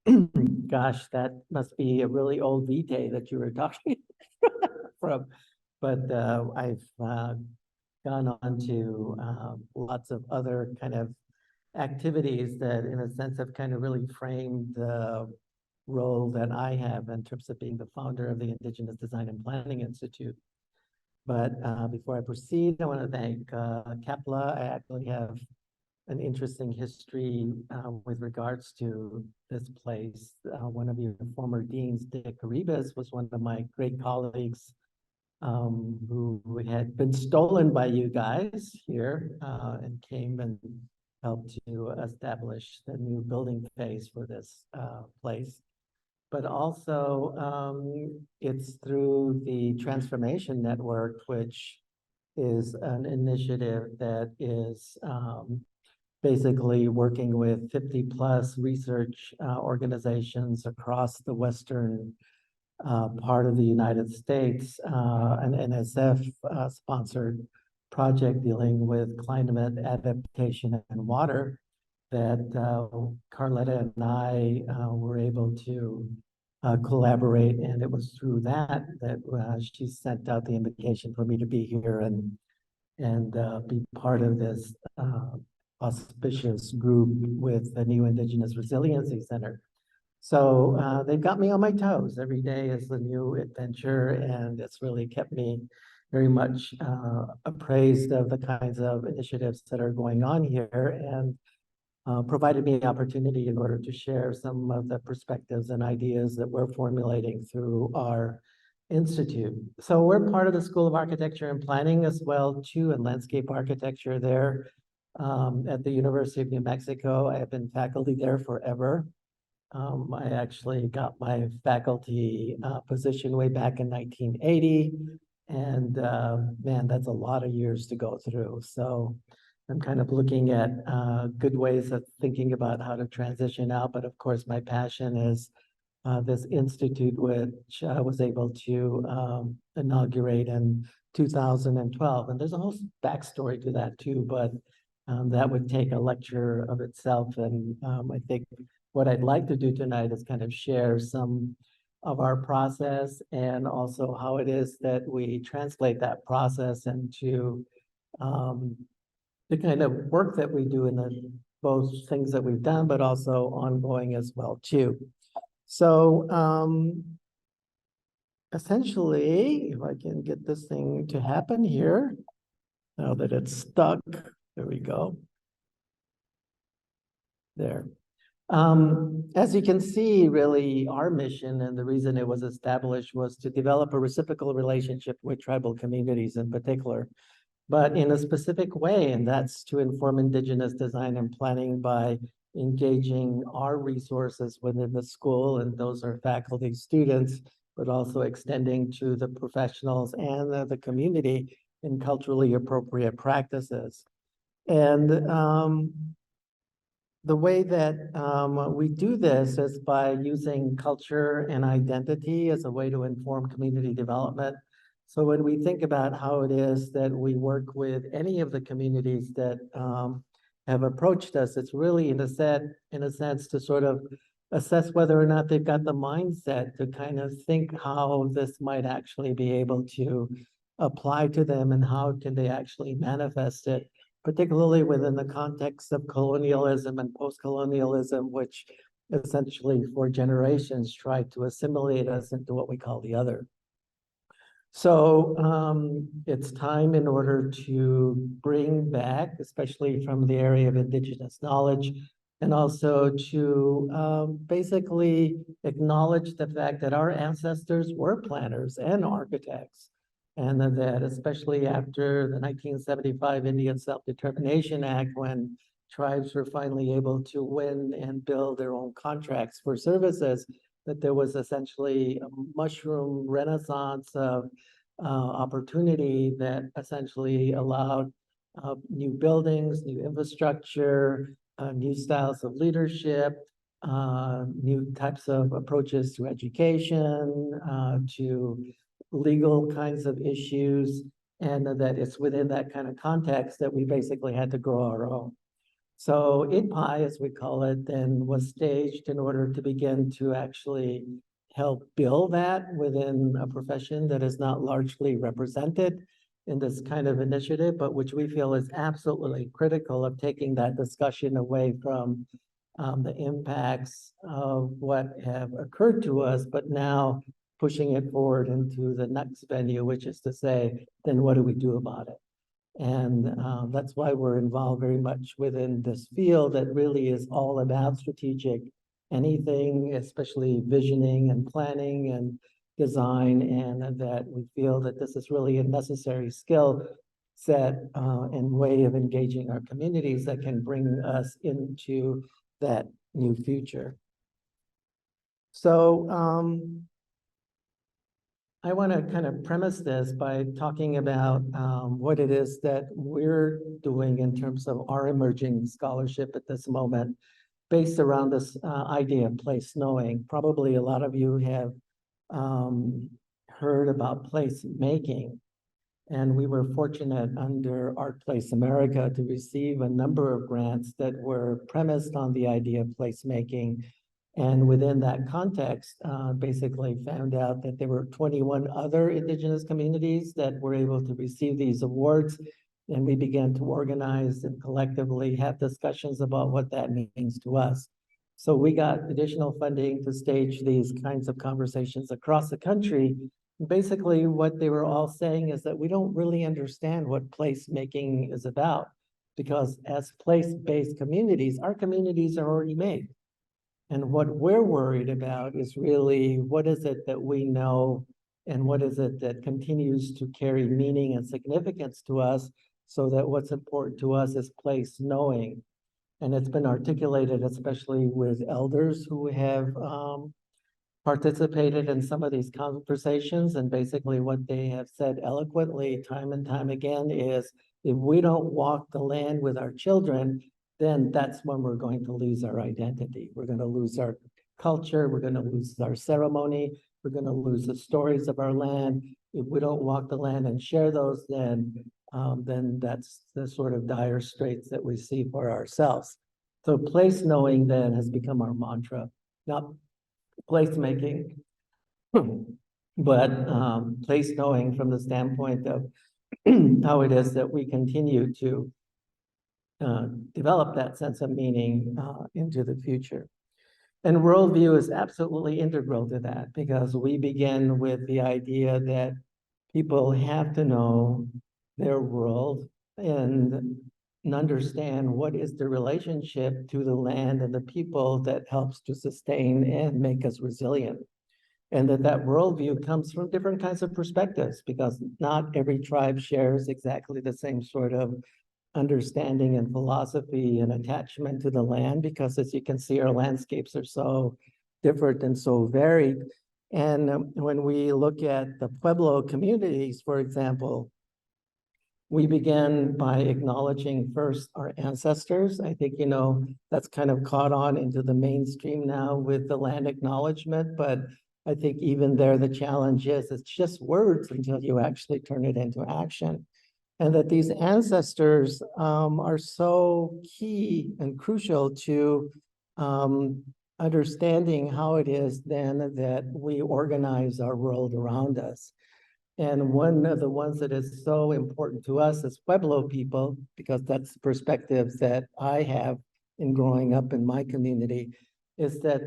Gosh, that must be a really old V-Day that you were talking from. But I've gone on to lots of other kind of activities that, in a sense, have kind of really framed the role that I have in terms of being the founder of the Indigenous Design and Planning Institute. But before I proceed, I want to thank CAPLA. I actually have an interesting history with regards to this place. One of your former deans, Dick Arribas, was one of my great colleagues who had been stolen by you guys here and came and helped to establish the new building phase for this place. But also, it's through the Transformation Network, which is an initiative that is basically working with 50 plus research organizations across the Western part of the United States, an NSF sponsored project dealing with climate adaptation and water that Carletta and I were able to collaborate. And it was through that she sent out the invitation for me to be here and be part of this auspicious group with the new Indigenous Resiliency Center. So they've got me on my toes. Every day is a new adventure, and it's really kept me very much appraised of the kinds of initiatives that are going on here, and provided me the opportunity in order to share some of the perspectives and ideas that we're formulating through our institute. So we're part of the School of Architecture and Planning as well, too, and landscape architecture there at the University of New Mexico. I have been faculty there forever. I actually got my faculty position way back in 1980, and man, that's a lot of years to go through. So I'm kind of looking at good ways of thinking about how to transition out. But of course, my passion is this institute, which I was able to inaugurate in 2012. And there's a whole backstory to that too, but that would take a lecture of itself. And I think what I'd like to do tonight is kind of share some of our process and also how it is that we translate that process into the kind of work that we do in the both things that we've done, but also ongoing as well too. So essentially, if I can get this thing to happen here, now that it's stuck, there we go. There. As you can see, really, our mission and the reason it was established was to develop a reciprocal relationship with tribal communities in particular, but in a specific way, and that's to inform Indigenous design and planning by engaging our resources within the school, and those are faculty, students, but also extending to the professionals and the community in culturally appropriate practices. And the way that we do this is by using culture and identity as a way to inform community development. So when we think about how it is that we work with any of the communities that have approached us, it's really in a sense to sort of assess whether or not they've got the mindset to kind of think how this might actually be able to apply to them and how can they actually manifest it, particularly within the context of colonialism and post-colonialism, which essentially for generations tried to assimilate us into what we call the other. So it's time in order to bring back, especially from the area of Indigenous knowledge, and also to basically acknowledge the fact that our ancestors were planners and architects, and that especially after the 1975 Indian Self-Determination Act, when tribes were finally able to win and build their own contracts for services, that there was essentially a mushroom renaissance of opportunity that essentially allowed new buildings, new infrastructure, new styles of leadership, new types of approaches to education, to legal kinds of issues, and that it's within that kind of context that we basically had to grow our own. So iD+iP, as we call it, then was staged in order to begin to actually help build that within a profession that is not largely represented in this kind of initiative, but which we feel is absolutely critical of taking that discussion away from the impacts of what have occurred to us, but now pushing it forward into the next venue, which is to say, then what do we do about it? And that's why we're involved very much within this field that really is all about strategic anything, especially visioning and planning and design, and that we feel that this is really a necessary skill set and way of engaging our communities that can bring us into that new future. So I want to kind of premise this by talking about what it is that we're doing in terms of our emerging scholarship at this moment, based around this idea of place knowing. Probably a lot of you have heard about place making, and we were fortunate under Art Place America to receive a number of grants that were premised on the idea of place making. And within that context, basically found out that there were 21 other Indigenous communities that were able to receive these awards. And we began to organize and collectively have discussions about what that means to us. So we got additional funding to stage these kinds of conversations across the country. Basically, what they were all saying is that we don't really understand what placemaking is about, because as place-based communities, our communities are already made. And what we're worried about is really what is it that we know and what is it that continues to carry meaning and significance to us, so that what's important to us is place knowing. And it's been articulated, especially with elders who have participated in some of these conversations. And basically what they have said eloquently time and time again is, if we don't walk the land with our children, then that's when we're going to lose our identity. We're going to lose our culture. We're going to lose our ceremony. We're going to lose the stories of our land. If we don't walk the land and share those, then that's the sort of dire straits that we see for ourselves. So place knowing then has become our mantra, not placemaking, but place knowing from the standpoint of how it is that we continue to develop that sense of meaning into the future. And worldview is absolutely integral to that, because we begin with the idea that people have to know their world and understand what is the relationship to the land and the people that helps to sustain and make us resilient. And that worldview comes from different kinds of perspectives, because not every tribe shares exactly the same sort of understanding and philosophy and attachment to the land, because as you can see, our landscapes are so different and so varied. And when we look at the Pueblo communities, for example, we began by acknowledging first our ancestors. I think, that's kind of caught on into the mainstream now with the land acknowledgement, but I think even there, the challenge is it's just words until you actually turn it into action. And that these ancestors are so key and crucial to understanding how it is then that we organize our world around us. And one of the ones that is so important to us as Pueblo people, because that's the perspectives that I have in growing up in my community, is that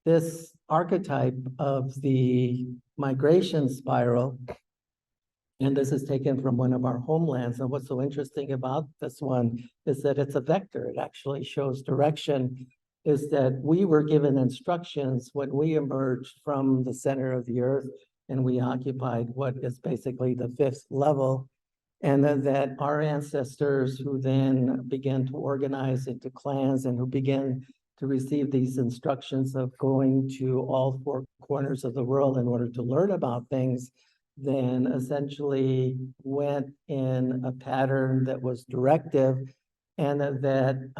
this archetype of the migration spiral, and this is taken from one of our homelands. And what's so interesting about this one is that it's a vector. It actually shows direction, is that we were given instructions when we emerged from the center of the earth and we occupied what is basically the fifth level. And then that our ancestors, who then began to organize into clans and who began to receive these instructions of going to all four corners of the world in order to learn about things, then essentially went in a pattern that was directive, and that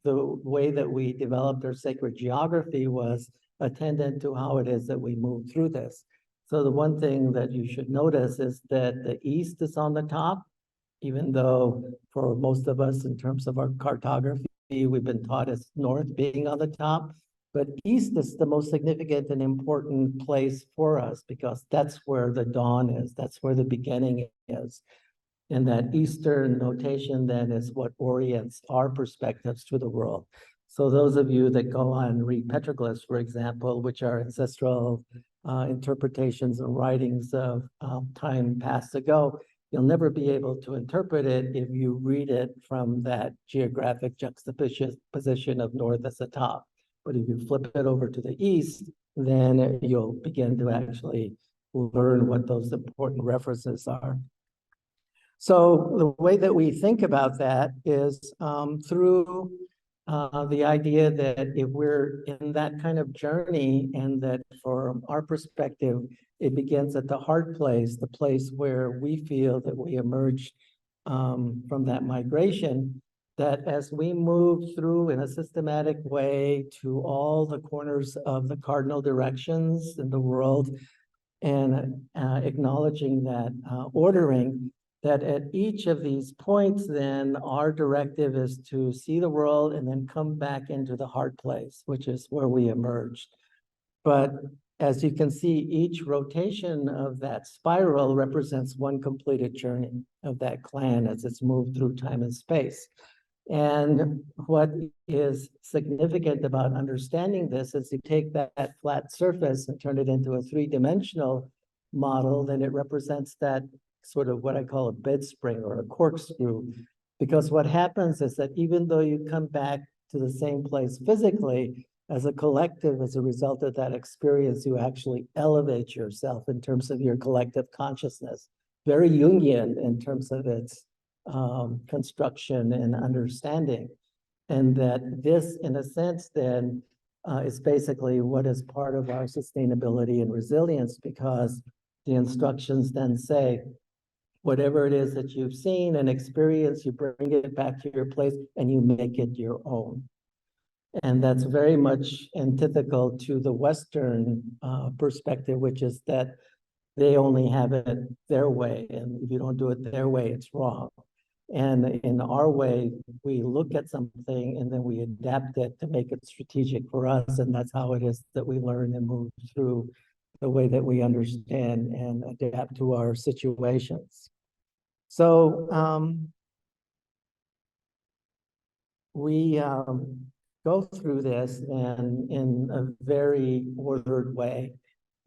the way that we developed our sacred geography was attendant to how it is that we move through this. So the one thing that you should notice is that the east is on the top, even though for most of us, in terms of our cartography, we've been taught as north being on the top, but east is the most significant and important place for us because that's where the dawn is, that's where the beginning is. And that Eastern notation then is what orients our perspectives to the world. So those of you that go on read petroglyphs, for example, which are ancestral interpretations and writings of time past ago, you'll never be able to interpret it if you read it from that geographic juxtaposition of north as the top. But if you flip it over to the east, then you'll begin to actually learn what those important references are. So the way that we think about that is through the idea that if we're in that kind of journey and that from our perspective, it begins at the hard place, the place where we feel that we emerged from that migration, that as we move through in a systematic way to all the corners of the cardinal directions in the world and acknowledging that ordering, that at each of these points, then our directive is to see the world and then come back into the hard place, which is where we emerged. But as you can see, each rotation of that spiral represents one completed journey of that clan as it's moved through time and space. And what is significant about understanding this is you take that flat surface and turn it into a three-dimensional model, then it represents that sort of what I call a bed spring or a corkscrew. Because what happens is that even though you come back to the same place physically, as a collective, as a result of that experience, you actually elevate yourself in terms of your collective consciousness. Very Jungian in terms of its construction and understanding. And that this, in a sense, then is basically what is part of our sustainability and resilience, because the instructions then say, whatever it is that you've seen and experienced, you bring it back to your place and you make it your own. And that's very much antithetical to the Western perspective, which is that they only have it their way. And if you don't do it their way, it's wrong. And in our way, we look at something and then we adapt it to make it strategic for us. And that's how it is that we learn and move through the way that we understand and adapt to our situations. So we go through this and in a very ordered way.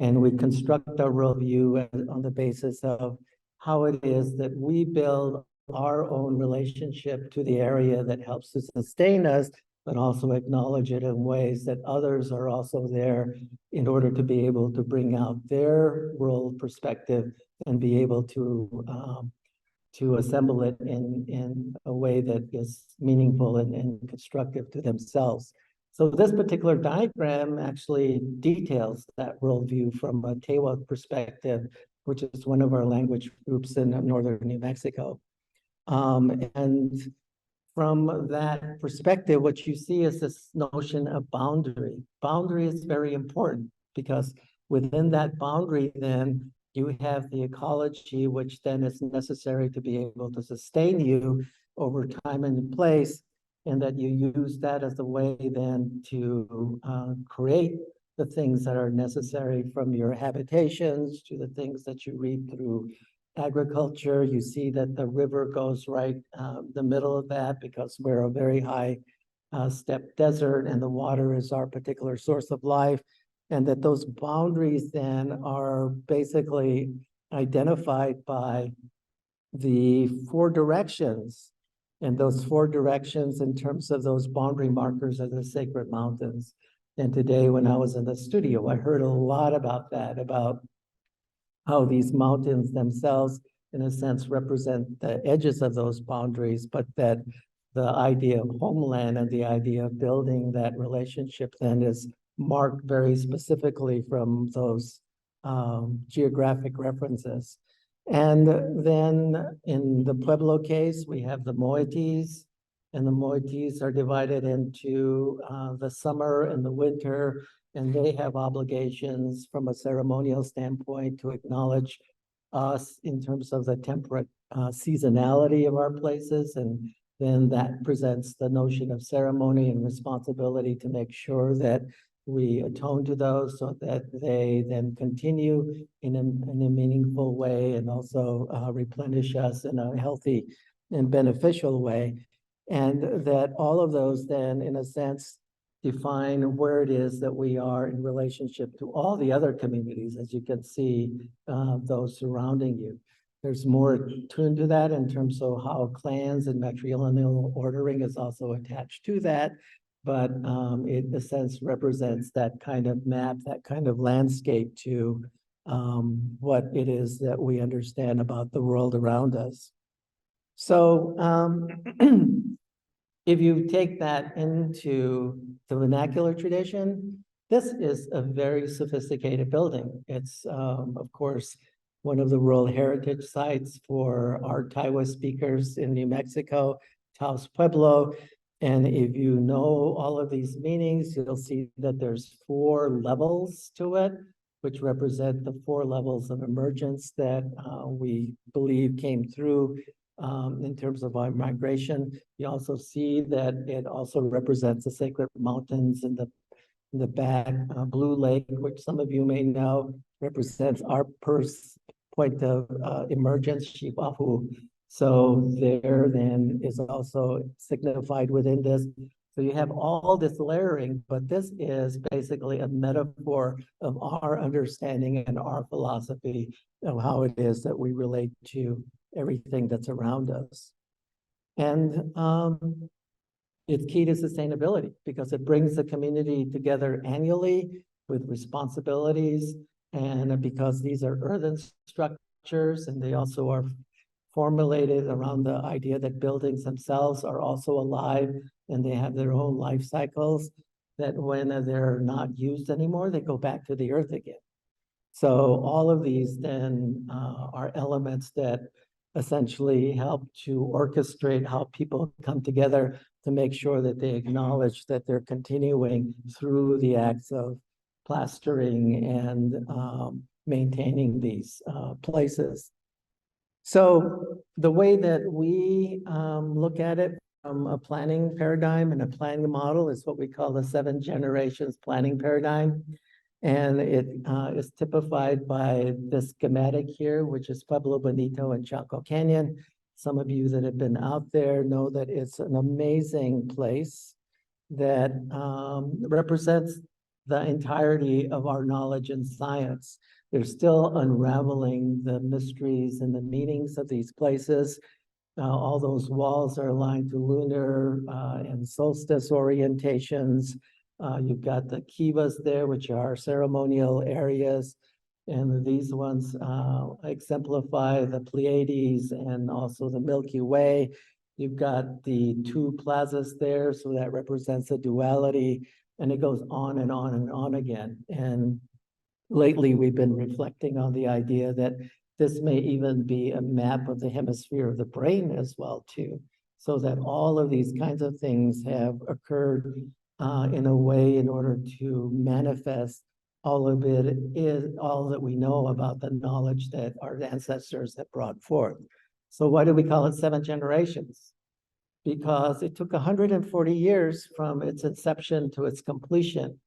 And we construct our worldview on the basis of how it is that we build our own relationship to the area that helps to sustain us, but also acknowledge it in ways that others are also there in order to be able to bring out their world perspective and be able to assemble it in a way that is meaningful and constructive to themselves. So this particular diagram actually details that worldview from a Tewa perspective, which is one of our language groups in northern New Mexico. And from that perspective, what you see is this notion of boundary. Boundary is very important because within that boundary, then you have the ecology, which then is necessary to be able to sustain you over time and place, and that you use that as a way then to create the things that are necessary, from your habitations to the things that you read through agriculture. You see that the river goes right the middle of that because we're a very high steppe desert and the water is our particular source of life. And that those boundaries then are basically identified by the four directions. And those four directions in terms of those boundary markers are the sacred mountains. And today when I was in the studio, I heard a lot about that, about how these mountains themselves, in a sense, represent the edges of those boundaries, but that the idea of homeland and the idea of building that relationship then is marked very specifically from those geographic references. And then in the Pueblo case, we have the moieties, and the moieties are divided into the summer and the winter, and they have obligations from a ceremonial standpoint to acknowledge us in terms of the temperate seasonality of our places, and then that presents the notion of ceremony and responsibility to make sure that we atone to those so that they then continue in a meaningful way and also replenish us in a healthy and beneficial way. And that all of those then, in a sense, define where it is that we are in relationship to all the other communities, as you can see, those surrounding you. There's more tuned to that in terms of how clans and matrilineal ordering is also attached to that. But it, in a sense, represents that kind of map, that kind of landscape to what it is that we understand about the world around us. So if you take that into the vernacular tradition, this is a very sophisticated building. It's, of course, one of the World Heritage Sites for our Taiwa speakers in New Mexico, Taos Pueblo. And if you know all of these meanings, you'll see that there's 4 levels to it, which represent the 4 levels of emergence that we believe came through in terms of our migration. You also see that it also represents the sacred mountains in the back. Blue Lake, which some of you may know, represents our point of emergence, Shibahu. So there then is also signified within this. So you have all this layering, but this is basically a metaphor of our understanding and our philosophy of how it is that we relate to everything that's around us. And it's key to sustainability because it brings the community together annually with responsibilities, and because these are earthen structures and they also are formulated around the idea that buildings themselves are also alive and they have their own life cycles, that when they're not used anymore, they go back to the earth again. So all of these then are elements that essentially help to orchestrate how people come together to make sure that they acknowledge that they're continuing through the acts of plastering and maintaining these places. So the way that we look at it from a planning paradigm and a planning model is what we call the 7 generations planning paradigm. And it is typified by this schematic here, which is Pueblo Bonito and Chaco Canyon. Some of you that have been out there know that it's an amazing place that represents the entirety of our knowledge and science. They're still unraveling the mysteries and the meanings of these places. All those walls are aligned to lunar and solstice orientations. You've got the kivas there, which are ceremonial areas. And these ones exemplify the Pleiades and also the Milky Way. You've got the 2 plazas there, so that represents a duality, and it goes on and on and on again. And lately, we've been reflecting on the idea that this may even be a map of the hemisphere of the brain as well, too, so that all of these kinds of things have occurred in a way in order to manifest all of it is all that we know about the knowledge that our ancestors have brought forth. So why do we call it 7 generations? Because it took 140 years from its inception to its completion.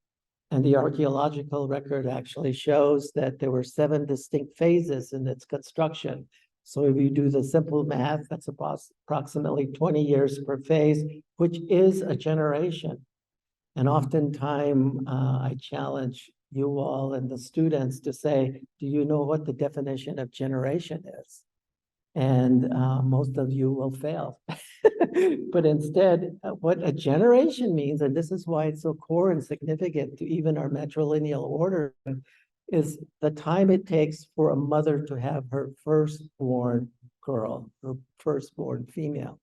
And the archaeological record actually shows that there were 7 distinct phases in its construction. So if you do the simple math, that's approximately 20 years per phase, which is a generation. And oftentimes I challenge you all and the students to say, do you know what the definition of generation is? And most of you will fail. But instead, what a generation means, and this is why it's so core and significant to even our matrilineal order, is the time it takes for a mother to have her firstborn girl, her firstborn female.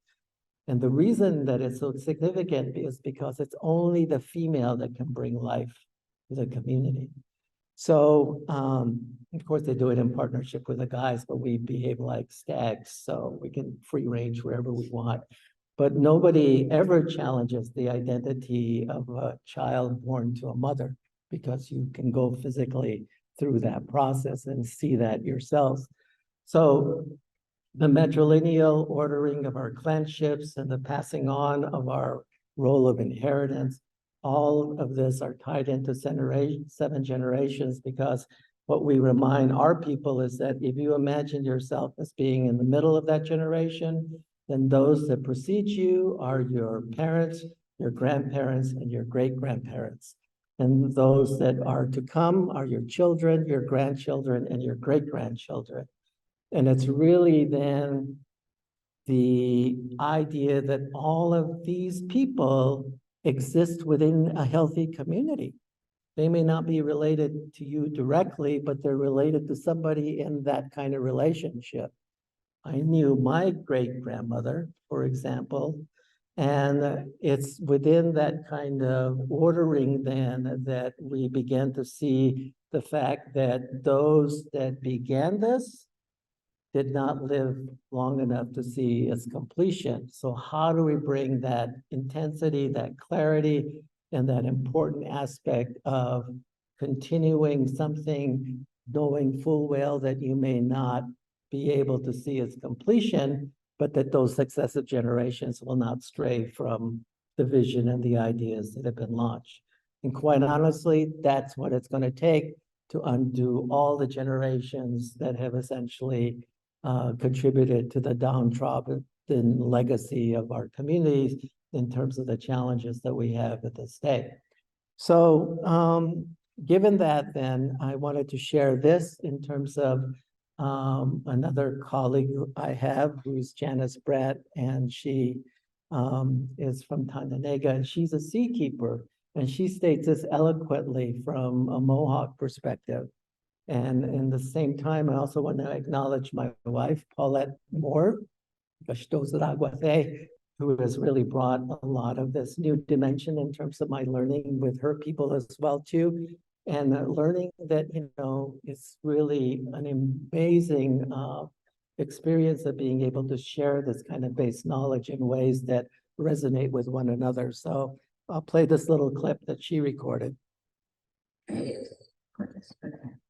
And the reason that it's so significant is because it's only the female that can bring life to the community. So, of course, they do it in partnership with the guys, but we behave like stags, so we can free range wherever we want. But nobody ever challenges the identity of a child born to a mother, because you can go physically through that process and see that yourselves. So the matrilineal ordering of our clanships and the passing on of our role of inheritance, all of this are tied into 7 generations, because what we remind our people is that if you imagine yourself as being in the middle of that generation, then those that precede you are your parents, your grandparents, and your great-grandparents. And those that are to come are your children, your grandchildren, and your great-grandchildren. And it's really then the idea that all of these people exist within a healthy community. They may not be related to you directly, but they're related to somebody in that kind of relationship. I knew my great-grandmother, for example, and it's within that kind of ordering then that we begin to see the fact that those that began this did not live long enough to see its completion. So how do we bring that intensity, that clarity, and that important aspect of continuing something, knowing full well that you may not be able to see its completion, but that those successive generations will not stray from the vision and the ideas that have been launched. And quite honestly, that's what it's going to take to undo all the generations that have essentially contributed to the downtrodden legacy of our communities in terms of the challenges that we have at this day. So given that, then I wanted to share this in terms of another colleague I have, who's Janice Brett, and she is from Tandanega, and she's a sea keeper, and she states this eloquently from a Mohawk perspective. And in the same time, I also want to acknowledge my wife, Paulette Moore, who has really brought a lot of this new dimension in terms of my learning with her people as well, too. And learning that, it's really an amazing experience of being able to share this kind of base knowledge in ways that resonate with one another. So I'll play this little clip that she recorded.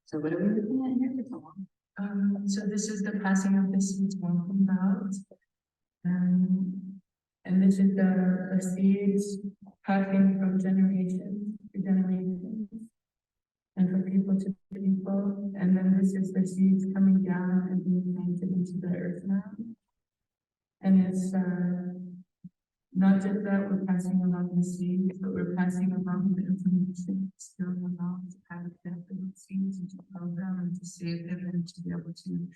So what are we looking at here? So this is the passing of the seeds one from mouth. And this is the seeds passing from generation to generation and from people to people. And then this is the seeds coming down and being planted into the earth now. And it's not just that we're passing along the seeds, but we're passing along the information still along to how to get the seeds into the program and to save them and to be able to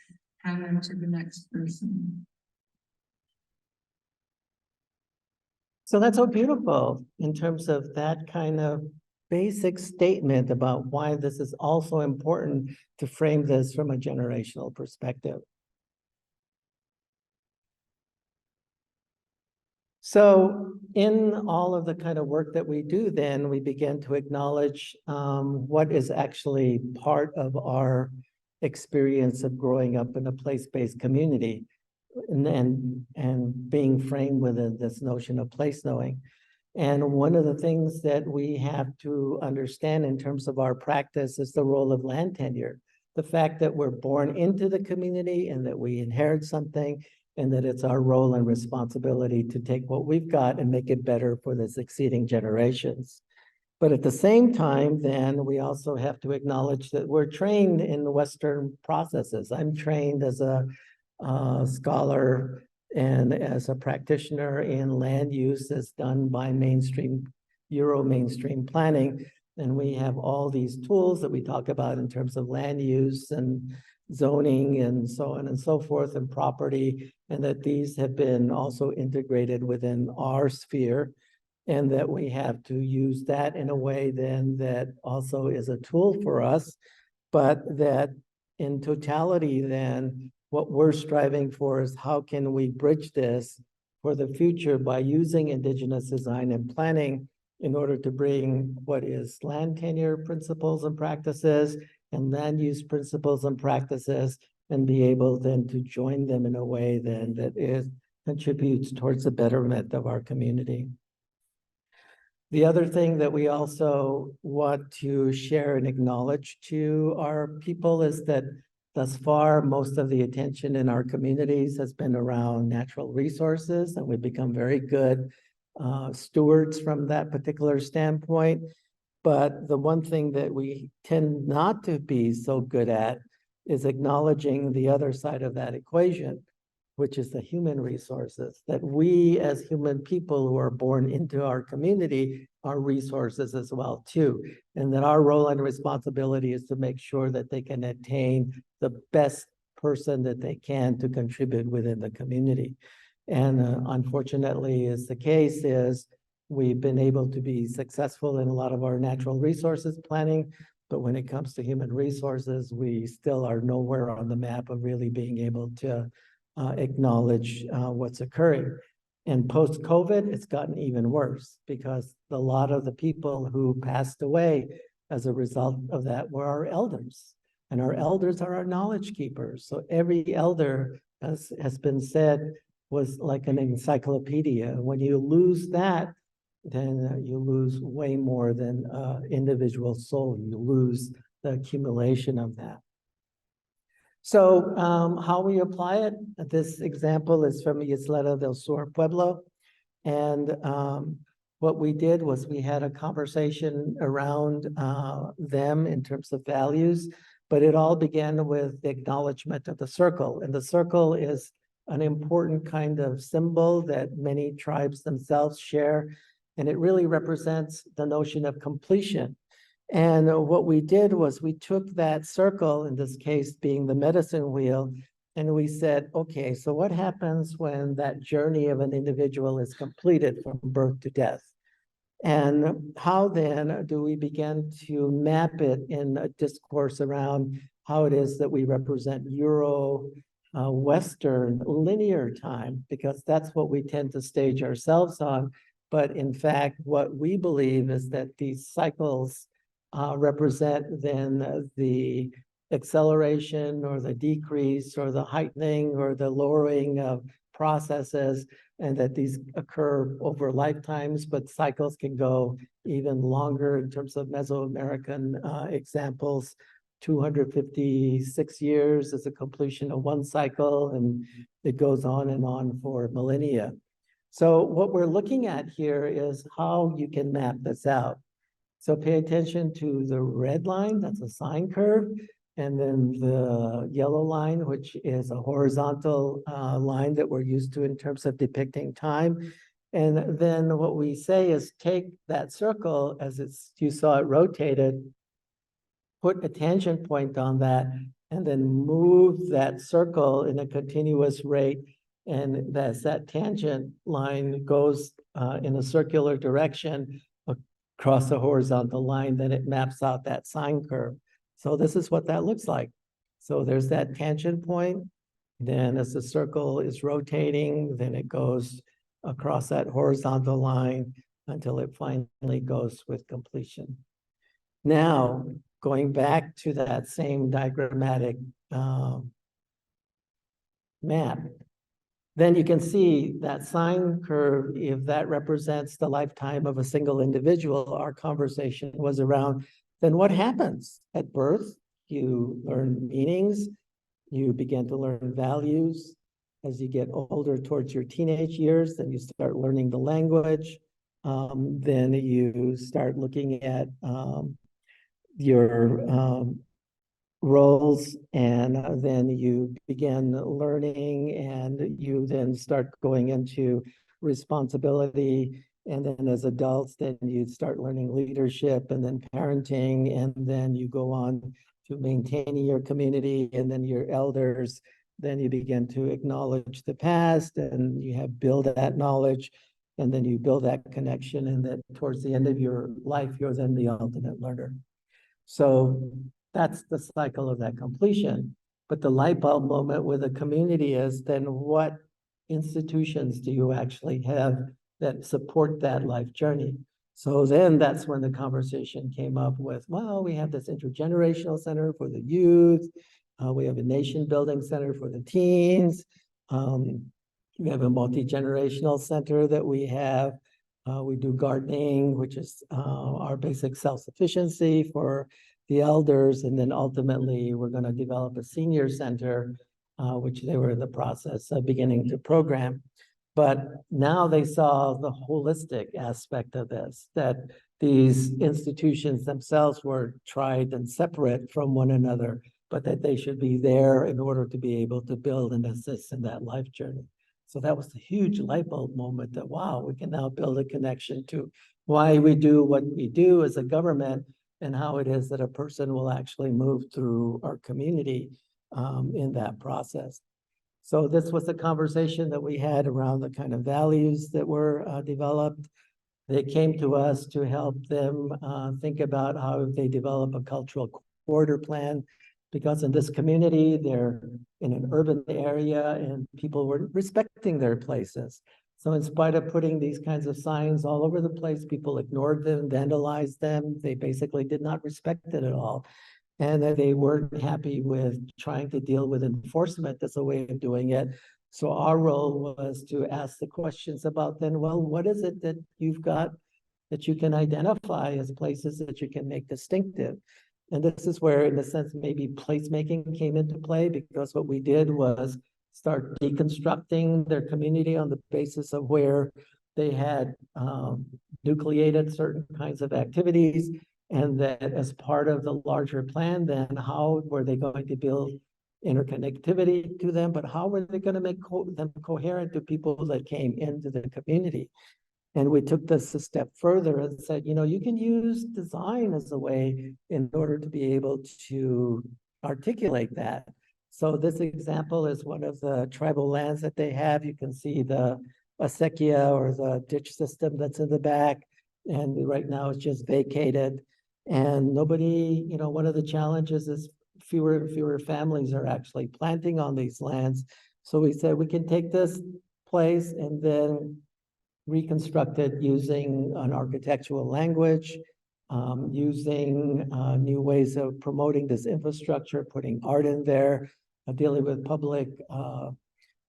hand them to the next person. So that's so beautiful in terms of that kind of basic statement about why this is also important to frame this from a generational perspective. So in all of the kind of work that we do, then we begin to acknowledge what is actually part of our experience of growing up in a place-based community and being framed within this notion of place knowing. And one of the things that we have to understand in terms of our practice is the role of land tenure. The fact that we're born into the community and that we inherit something, and that it's our role and responsibility to take what we've got and make it better for the succeeding generations. But at the same time, then we also have to acknowledge that we're trained in the Western processes. I'm trained as a scholar and as a practitioner in land use as done by Euro mainstream planning. And we have all these tools that we talk about in terms of land use and zoning and so on and so forth, and property, and that these have been also integrated within our sphere, and that we have to use that in a way then that also is a tool for us, but that in totality then what we're striving for is how can we bridge this for the future by using Indigenous design and planning in order to bring what is land tenure principles and practices and land use principles and practices, and be able then to join them in a way then that contributes towards the betterment of our community. The other thing that we also want to share and acknowledge to our people is that thus far, most of the attention in our communities has been around natural resources, and we've become very good stewards from that particular standpoint. But the one thing that we tend not to be so good at is acknowledging the other side of that equation, which is the human resources, that we as human people who are born into our community are resources as well too. And that our role and responsibility is to make sure that they can attain the best person that they can to contribute within the community. And unfortunately, is the case is we've been able to be successful in a lot of our natural resources planning, but when it comes to human resources, we still are nowhere on the map of really being able to acknowledge what's occurring. And post-COVID, it's gotten even worse because a lot of the people who passed away as a result of that were our elders. And our elders are our knowledge keepers. So every elder, as has been said, was like an encyclopedia. When you lose that, then you lose way more than individual soul. You lose the accumulation of that. So how we apply it, this example is from Isla del Sur Pueblo. And what we did was we had a conversation around them in terms of values, but it all began with the acknowledgement of the circle. And the circle is an important kind of symbol that many tribes themselves share. And it really represents the notion of completion. And what we did was we took that circle, in this case being the medicine wheel, and we said, okay, so what happens when that journey of an individual is completed from birth to death? And how then do we begin to map it in a discourse around how it is that we represent Western linear time, because that's what we tend to stage ourselves on. But in fact, what we believe is that these cycles represent then the acceleration or the decrease or the heightening or the lowering of processes, and that these occur over lifetimes, but cycles can go even longer in terms of Mesoamerican examples. 256 years is the completion of one cycle, and it goes on for millennia. So what we're looking at here is how you can map this out. So pay attention to the red line, that's a sine curve, and then the yellow line, which is a horizontal line that we're used to in terms of depicting time. And then what we say is take that circle as you saw it rotated, put a tangent point on that, and then move that circle in a continuous rate. And as that tangent line goes in a circular direction across a horizontal line, then it maps out that sine curve. So this is what that looks like. So there's that tangent point. Then as the circle is rotating, then it goes across that horizontal line until it finally goes with completion. Now, going back to that same diagrammatic map, then you can see that sine curve, if that represents the lifetime of a single individual. Our conversation was around, then what happens at birth? You learn meanings, you begin to learn values. As you get older towards your teenage years, then you start learning the language. Then you start looking at your roles, and then you begin learning, and you then start going into responsibility. And then as adults, then you start learning leadership and then parenting, and then you go on to maintaining your community and then your elders. Then you begin to acknowledge the past, and you have build that knowledge, and then you build that connection, and that towards the end of your life, you're then the ultimate learner. So that's the cycle of that completion. But the light bulb moment with a community is then what institutions do you actually have that support that life journey? So then that's when the conversation came up with, well, we have this intergenerational center for the youth. We have a nation building center for the teens. We have a multi-generational center that we have. We do gardening, which is our basic self-sufficiency for the elders, and then ultimately we're going to develop a senior center, which they were in the process of beginning to program. But now they saw the holistic aspect of this, that these institutions themselves were tried and separate from one another, but that they should be there in order to be able to build and assist in that life journey. So that was a huge light bulb moment that, wow, we can now build a connection to why we do what we do as a government and how it is that a person will actually move through our community in that process. So this was a conversation that we had around the kind of values that were developed. They came to us to help them think about how they develop a cultural corridor plan, because in this community, they're in an urban area and people were respecting their places. So in spite of putting these kinds of signs all over the place, people ignored them, vandalized them. They basically did not respect it at all. And that they weren't happy with trying to deal with enforcement as a way of doing it. So our role was to ask the questions about then, well, what is it that you've got that you can identify as places that you can make distinctive? And this is where, in a sense, maybe placemaking came into play, because what we did was start deconstructing their community on the basis of where they had nucleated certain kinds of activities, and that as part of the larger plan, then how were they going to build interconnectivity to them, but how were they going to make them coherent to people that came into the community? And we took this a step further and said, you can use design as a way in order to be able to articulate that. So this example is one of the tribal lands that they have. You can see the acequia or the ditch system that's in the back. And right now it's just vacated. And nobody, one of the challenges is fewer and fewer families are actually planting on these lands. So we said we can take this place and then reconstructed using an architectural language, using new ways of promoting this infrastructure, putting art in there, dealing with public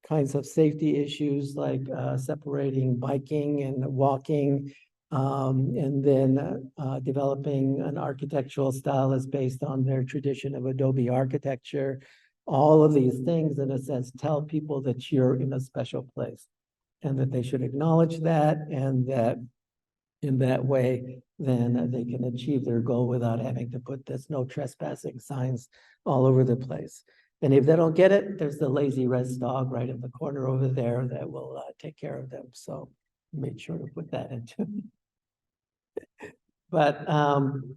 kinds of safety issues like separating biking and walking, and then developing an architectural style that's based on their tradition of Adobe architecture. All of these things, in a sense, tell people that you're in a special place, and that they should acknowledge that, and that in that way, then they can achieve their goal without having to put this no trespassing signs all over the place. And if they don't get it, there's the lazy res dog right in the corner over there that will take care of them. So made sure to put that into. But on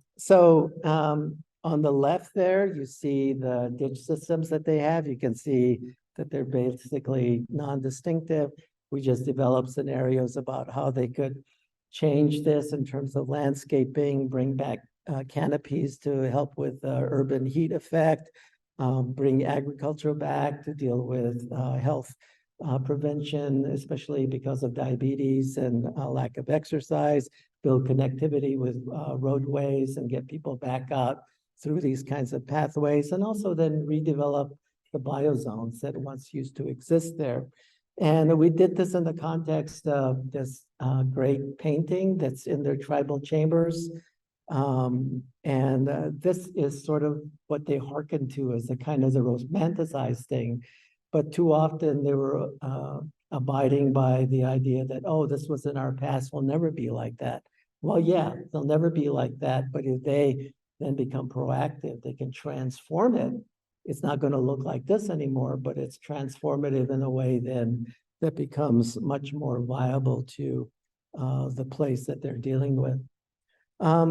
the left there, you see the ditch systems that they have. You can see that they're basically non-distinctive. We just developed scenarios about how they could change this in terms of landscaping, bring back canopies to help with urban heat effect, bring agriculture back to deal with health prevention, especially because of diabetes and lack of exercise, build connectivity with roadways and get people back out through these kinds of pathways, and also then redevelop the biozones that once used to exist there. And we did this in the context of this great painting that's in their tribal chambers. This is sort of what they hearken to as a kind of the romanticized thing. But too often they were abiding by the idea that, oh, this was in our past, will never be like that. Well, yeah, they'll never be like that. But if they then become proactive, they can transform it. It's not going to look like this anymore, but it's transformative in a way then that becomes much more viable to the place that they're dealing with.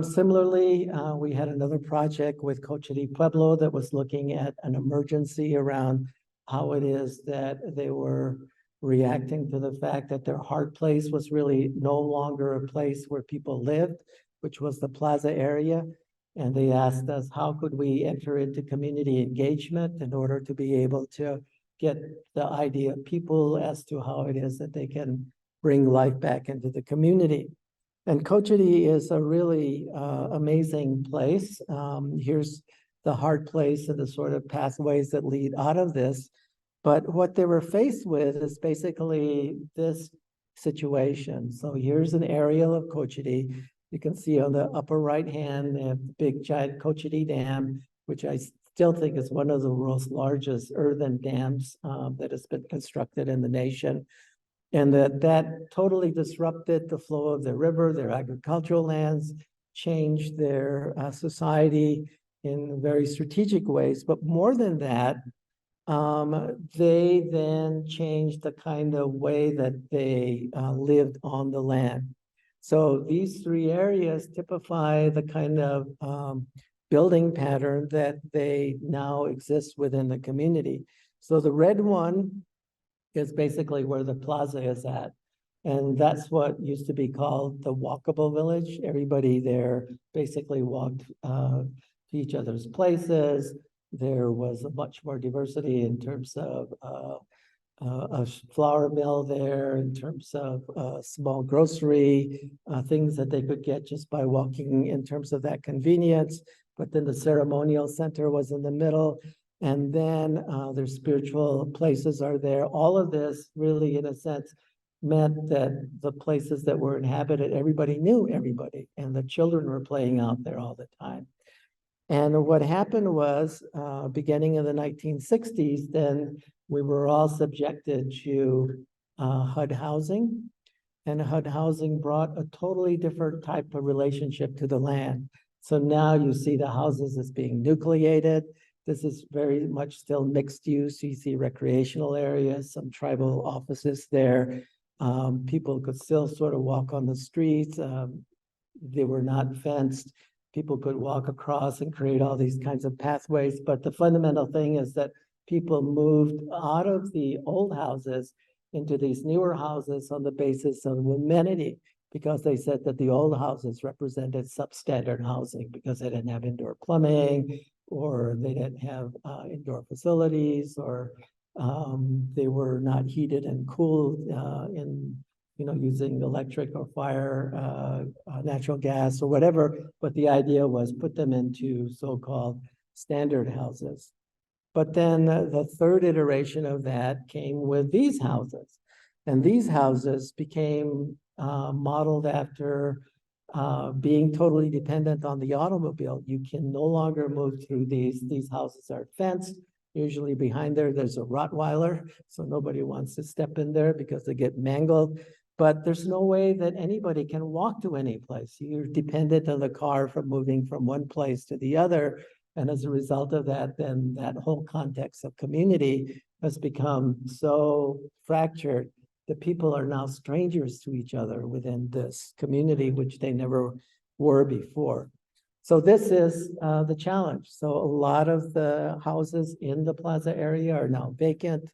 Similarly, we had another project with Cochiti Pueblo that was looking at an emergency around how it is that they were reacting to the fact that their hard place was really no longer a place where people lived, which was the plaza area. And they asked us, how could we enter into community engagement in order to be able to get the idea of people as to how it is that they can bring life back into the community. And Cochiti is a really amazing place. Here's the hard place and the sort of pathways that lead out of this. But what they were faced with is basically this situation. So here's an aerial of Cochiti. You can see on the upper right hand, they have the big giant Cochiti Dam, which I still think is one of the world's largest earthen dams that has been constructed in the nation. And that totally disrupted the flow of the river, their agricultural lands, changed their society in very strategic ways. But more than that, they then changed the kind of way that they lived on the land. So these three areas typify the kind of building pattern that they now exist within the community. So the red one is basically where the plaza is at. And that's what used to be called the walkable village. Everybody there basically walked to each other's places. There was much more diversity in terms of a flour mill there, in terms of small grocery, things that they could get just by walking in terms of that convenience. But then the ceremonial center was in the middle. And then their spiritual places are there. All of this really, in a sense, meant that the places that were inhabited, everybody knew everybody, and the children were playing out there all the time. And what happened was, beginning in the 1960s, then we were all subjected to HUD housing. And HUD housing brought a totally different type of relationship to the land. So now you see the houses as being nucleated. This is very much still mixed use. You see recreational areas, some tribal offices there. People could still sort of walk on the streets. They were not fenced. People could walk across and create all these kinds of pathways. But the fundamental thing is that people moved out of the old houses into these newer houses on the basis of amenity, because they said that the old houses represented substandard housing because they didn't have indoor plumbing, or they didn't have indoor facilities, or they were not heated and cooled using electric or fire, natural gas or whatever. But the idea was put them into so-called standard houses. But then the third iteration of that came with these houses. And these houses became modeled after being totally dependent on the automobile. You can no longer move through these. These houses are fenced. Usually behind there's a Rottweiler, so nobody wants to step in there because they get mangled. But there's no way that anybody can walk to any place. You're dependent on the car from moving from one place to the other. And as a result of that, then that whole context of community has become so fractured that people are now strangers to each other within this community, which they never were before. So this is the challenge. So a lot of the houses in the plaza area are now vacant,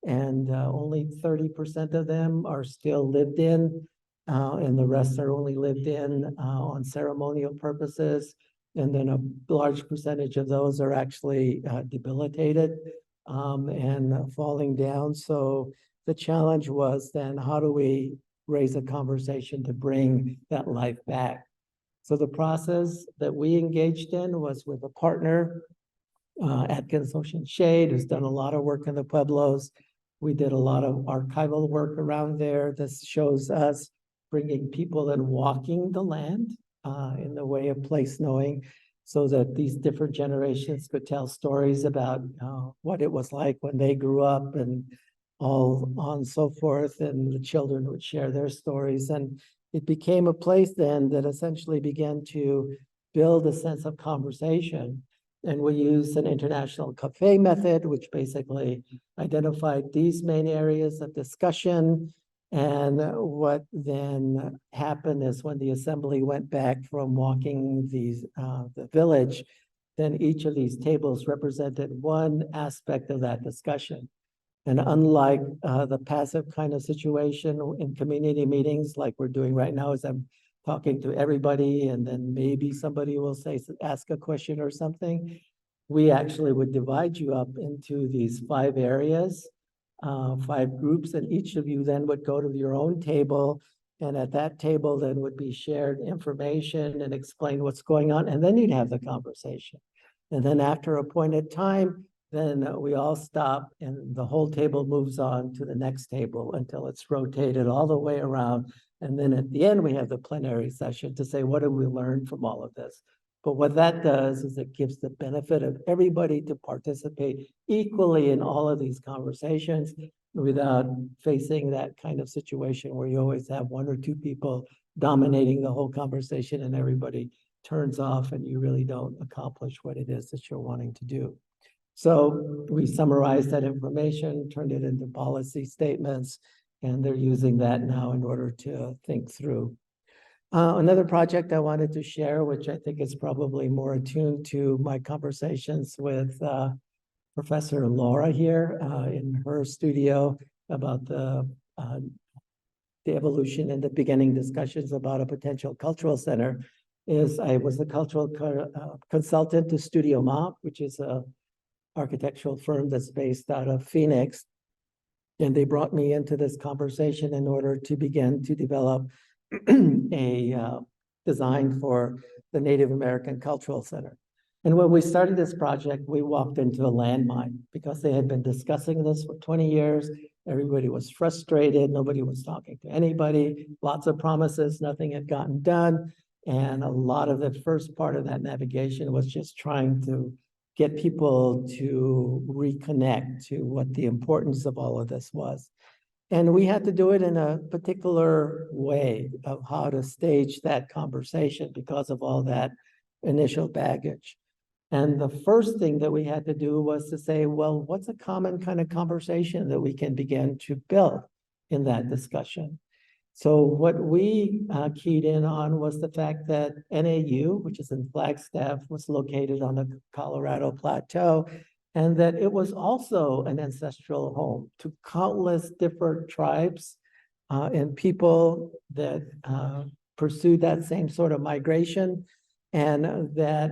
and only 30% of them are still lived in, and the rest are only lived in on ceremonial purposes. And then a large percentage of those are actually debilitated and falling down. So the challenge was then, how do we raise a conversation to bring that life back? So the process that we engaged in was with a partner, Atkins Ocean Shade, who's done a lot of work in the Pueblos. We did a lot of archival work around there. This shows us bringing people and walking the land in the way of PlaceKnowing, so that these different generations could tell stories about what it was like when they grew up and all on so forth, and the children would share their stories. And it became a place then that essentially began to build a sense of conversation. And we used an international cafe method, which basically identified these main areas of discussion. And what then happened is, when the assembly went back from walking the village, then each of these tables represented one aspect of that discussion. And unlike the passive kind of situation in community meetings like we're doing right now, is I'm talking to everybody and then maybe somebody will ask a question or something, we actually would divide you up into these 5 areas, 5 groups, and each of you then would go to your own table. And at that table then would be shared information and explain what's going on. And then you'd have the conversation. And then after appointed time, then we all stop and the whole table moves on to the next table until it's rotated all the way around And then at the end, we have the plenary session to say, what did we learn from all of this? But what that does is it gives the benefit of everybody to participate equally in all of these conversations without facing that kind of situation where you always have one or two people dominating the whole conversation and everybody turns off and you really don't accomplish what it is that you're wanting to do. So we summarized that information, turned it into policy statements, and they're using that now in order to think through. Another project I wanted to share, which I think is probably more attuned to my conversations with Professor Laura here in her studio about the evolution and the beginning discussions about a potential cultural center, is I was the cultural consultant to Studio Mop, which is a architectural firm that's based out of Phoenix. And they brought me into this conversation in order to begin to develop a design for the Native American Cultural Center. And when we started this project, we walked into a landmine because they had been discussing this for 20 years. Everybody was frustrated. Nobody was talking to anybody. Lots of promises, nothing had gotten done. And a lot of the first part of that navigation was just trying to get people to reconnect to what the importance of all of this was. And we had to do it in a particular way of how to stage that conversation because of all that initial baggage. And the first thing that we had to do was to say, well, what's a common kind of conversation that we can begin to build in that discussion? So what we keyed in on was the fact that NAU, which is in Flagstaff, was located on the Colorado Plateau, and that it was also an ancestral home to countless different tribes and people that pursued that same sort of migration, and that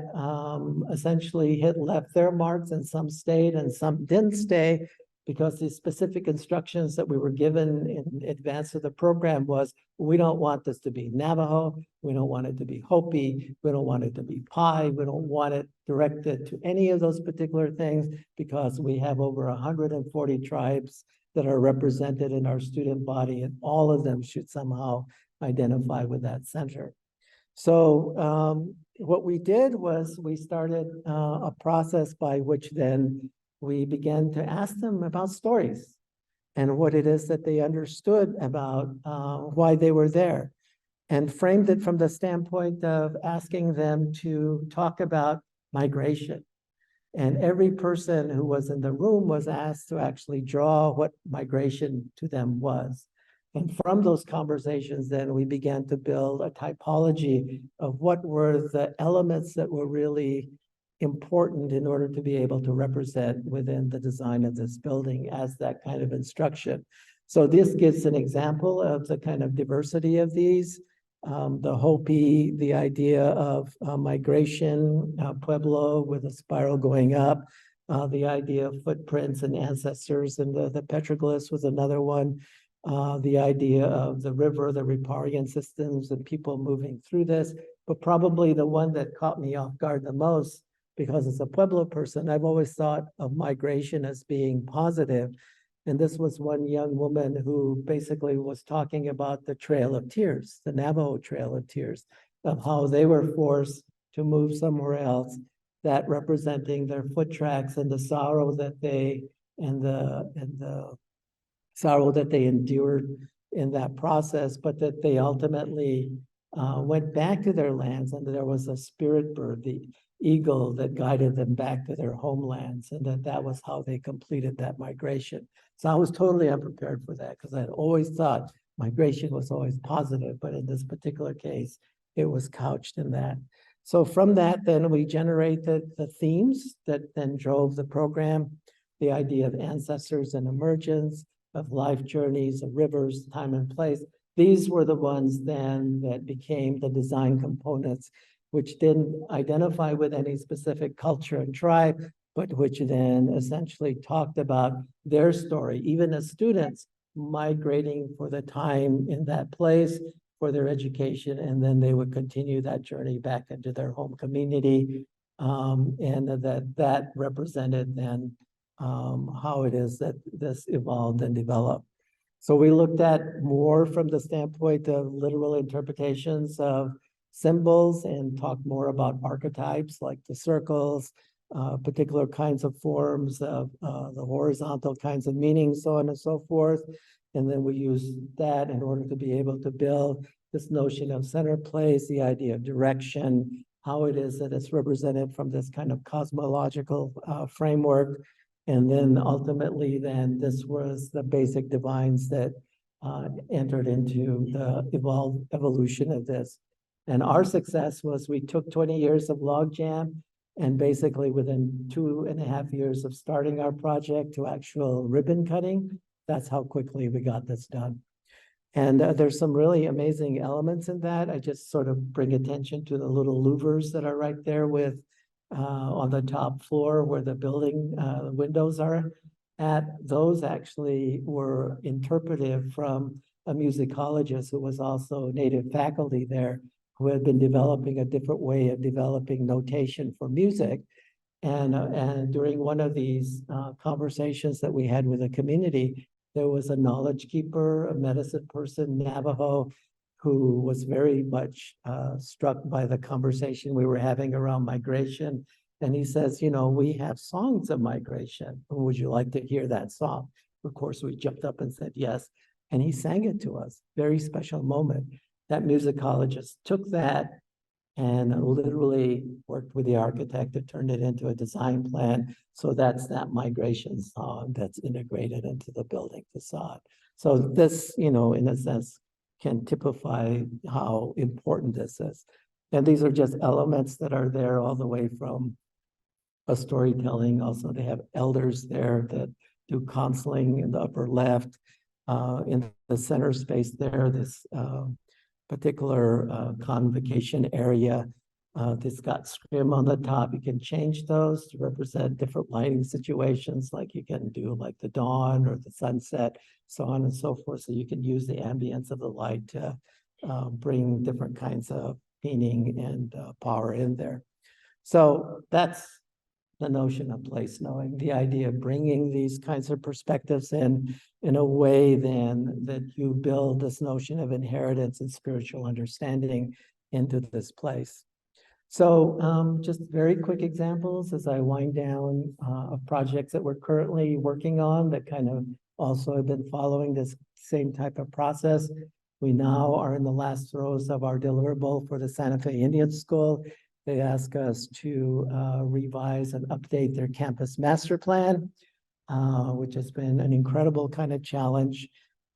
essentially had left their marks, and some stayed and some didn't stay, because the specific instructions that we were given in advance of the program was, we don't want this to be Navajo, we don't want it to be Hopi, we don't want it to be Pi, we don't want it directed to any of those particular things, because we have over 140 tribes that are represented in our student body, and all of them should somehow identify with that center. So what we did was we started a process by which then we began to ask them about stories and what it is that they understood about why they were there, and framed it from the standpoint of asking them to talk about migration. And every person who was in the room was asked to actually draw what migration to them was. And from those conversations, then we began to build a typology of what were the elements that were really important in order to be able to represent within the design of this building as that kind of instruction. So this gives an example of the kind of diversity of these. The Hopi, the idea of migration, Pueblo with a spiral going up, the idea of footprints and ancestors, and the petroglyphs was another one. The idea of the river, the riparian systems, and people moving through this. But probably the one that caught me off guard the most, because as a Pueblo person, I've always thought of migration as being positive. And this was one young woman who basically was talking about the Trail of Tears, the Navajo Trail of Tears, of how they were forced to move somewhere else, that representing their foot tracks and the sorrow that they, and the sorrow that they endured in that process, but that they ultimately went back to their lands, and there was a spirit bird, the eagle, that guided them back to their homelands, and that was how they completed that migration. So I was totally unprepared for that, because I had always thought migration was always positive, but in this particular case, it was couched in that. So from that, then we generated the themes that then drove the program, the idea of ancestors and emergence, of life journeys, of rivers, time and place. These were the ones then that became the design components, which didn't identify with any specific culture and tribe, but which then essentially talked about their story, even as students migrating for the time in that place for their education, and then they would continue that journey back into their home community, and that represented then how it is that this evolved and developed. So we looked at more from the standpoint of literal interpretations of symbols and talked more about archetypes like the circles, particular kinds of forms of the horizontal kinds of meanings, so on and so forth. And then we use that in order to be able to build this notion of center place, the idea of direction, how it is that it's represented from this kind of cosmological framework. And then ultimately, then this was the basic divines that entered into the evolution of this. And our success was we took 20 years of logjam, and basically within 2.5 years of starting our project to actual ribbon cutting, that's how quickly we got this done. And there's some really amazing elements in that. I just sort of bring attention to the little louvers that are right there with on the top floor where the building windows are at. Those actually were interpretive from a musicologist who was also native faculty there, who had been developing a different way of developing notation for music. And during one of these conversations that we had with the community, there was a knowledge keeper, a medicine person, Navajo, who was very much struck by the conversation we were having around migration. And he says, you know, we have songs of migration. Would you like to hear that song? Of course, we jumped up and said yes. And he sang it to us. Very special moment. That musicologist took that and literally worked with the architect to turn it into a design plan. So that's that migration song that's integrated into the building facade. So this, you know, in a sense, can typify how important this is. And these are just elements that are there all the way from a storytelling. Also, they have elders there that do counseling in the upper left. In the center space there, this particular convocation area that's got scrim on the top. You can change those to represent different lighting situations, like you can do like the dawn or the sunset, so on and so forth. So you can use the ambience of the light to bring different kinds of meaning and power in there. So that's the notion of place knowing, the idea of bringing these kinds of perspectives in a way then that you build this notion of inheritance and spiritual understanding into this place. So just very quick examples as I wind down of projects that we're currently working on that kind of also have been following this same type of process. We now are in the last throes of our deliverable for the Santa Fe Indian School. They ask us to revise and update their campus master plan, which has been an incredible kind of challenge.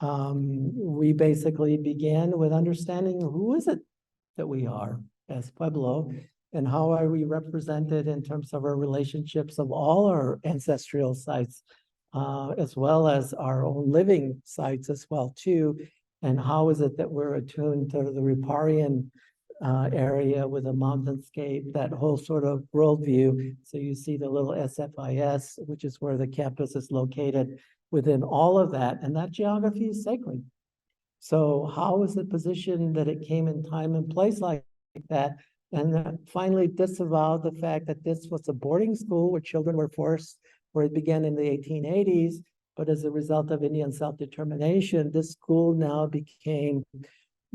We basically began with understanding who is it that we are as Pueblo, and how are we represented in terms of our relationships of all our ancestral sites, as well as our own living sites as well too, and how is it that we're attuned to the riparian area with a mountainscape, that whole sort of worldview. So you see the little SFIS, which is where the campus is located within all of that, and that geography is sacred. So how is it positioned that it came in time and place like that? And finally disavowed the fact that this was a boarding school where children were forced, where it began in the 1880s, but as a result of Indian self-determination, this school now became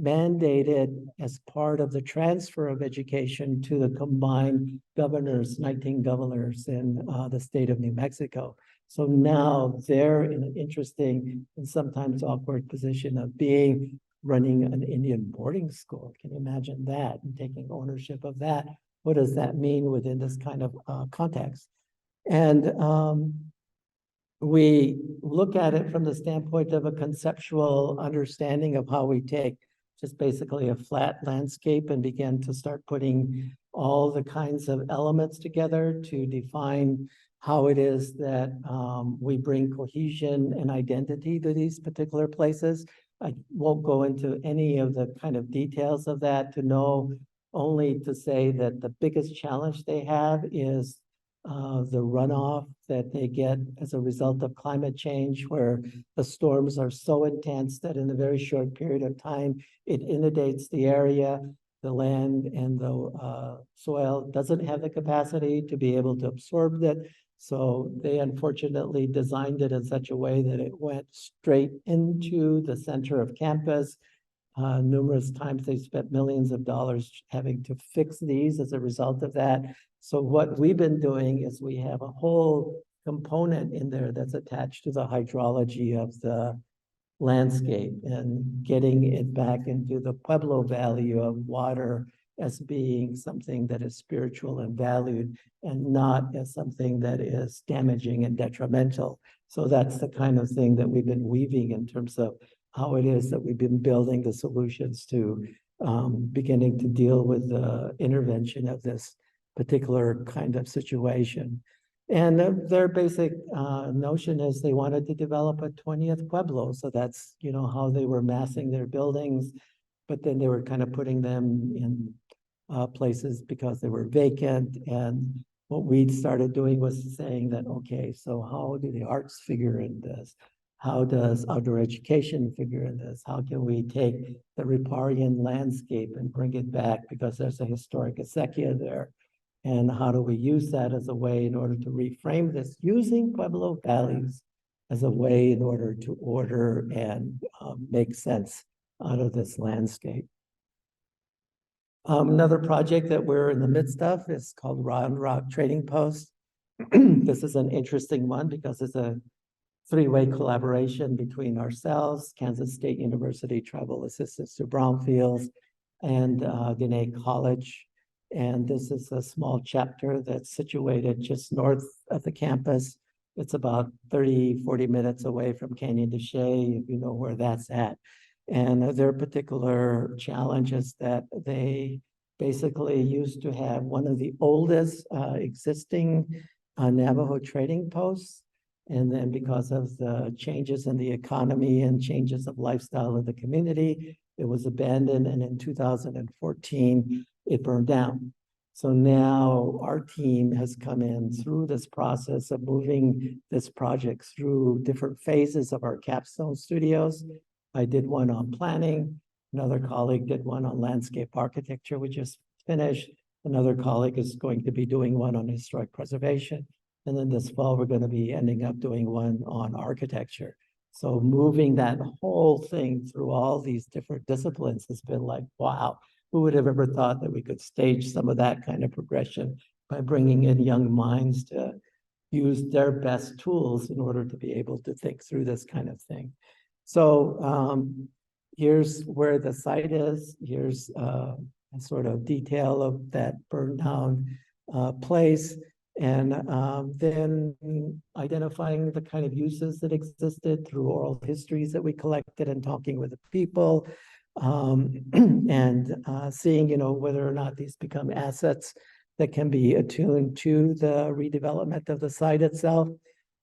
mandated as part of the transfer of education to the combined governors, 19 governors in the state of New Mexico. So now they're in an interesting and sometimes awkward position of running an Indian boarding school. Can you imagine that, and taking ownership of that? What does that mean within this kind of context? And we look at it from the standpoint of a conceptual understanding of how we take just basically a flat landscape and begin to start putting all the kinds of elements together to define how it is that we bring cohesion and identity to these particular places. I won't go into any of the kind of details of that, to know only to say that the biggest challenge they have is the runoff that they get as a result of climate change, where the storms are so intense that in a very short period of time, it inundates the area. The land and the soil doesn't have the capacity to be able to absorb So they unfortunately designed it in such a way that it went straight into the center of campus. Numerous times they spent millions of dollars having to fix these as a result of that. So what we've been doing is we have a whole component in there that's attached to the hydrology of the landscape and getting it back into the Pueblo value of water as being something that is spiritual and valued and not as something that is damaging and detrimental. So that's the kind of thing that we've been weaving in terms of how it is that we've been building the solutions to beginning to deal with the intervention of this particular kind of situation. And their basic notion is they wanted to develop a 20th Pueblo. So that's, you know, how they were massing their buildings, but then they were kind of putting them in places because they were vacant. And what we started doing was saying that, okay, so how do the arts figure in this? How does outdoor education figure in this? How can we take the riparian landscape and bring it back because there's a historic acequia there? And how do we use that as a way in order to reframe this using Pueblo values as a way in order to order and make sense out of this landscape? Another project that we're in the midst of is called Round Rock Trading Post. This is an interesting one because it's a three-way collaboration between ourselves, Kansas State University Tribal Assistance to Brownfields, and Diné College. And this is a small chapter that's situated just north of the campus. It's about 30, 40 minutes away from Canyon de Chelly, if you know where that's at. And their particular challenge is that they basically used to have one of the oldest existing Navajo trading posts. And then because of the changes in the economy and changes of lifestyle of the community, it was abandoned. And in 2014, it burned down. So now our team has come in through this process of moving this project through different phases of our capstone studios. I did one on planning. Another colleague did one on landscape architecture, we just finished. Another colleague is going to be doing one on historic preservation. And then this fall, we're going to be ending up doing one on architecture. So moving that whole thing through all these different disciplines has been like, wow, who would have ever thought that we could stage some of that kind of progression by bringing in young minds to use their best tools in order to be able to think through this kind of thing. So here's where the site is. Here's a sort of detail of that burned down place. And then identifying the kind of uses that existed through oral histories that we collected and talking with the people, and seeing, you know, whether or not these become assets that can be attuned to the redevelopment of the site itself.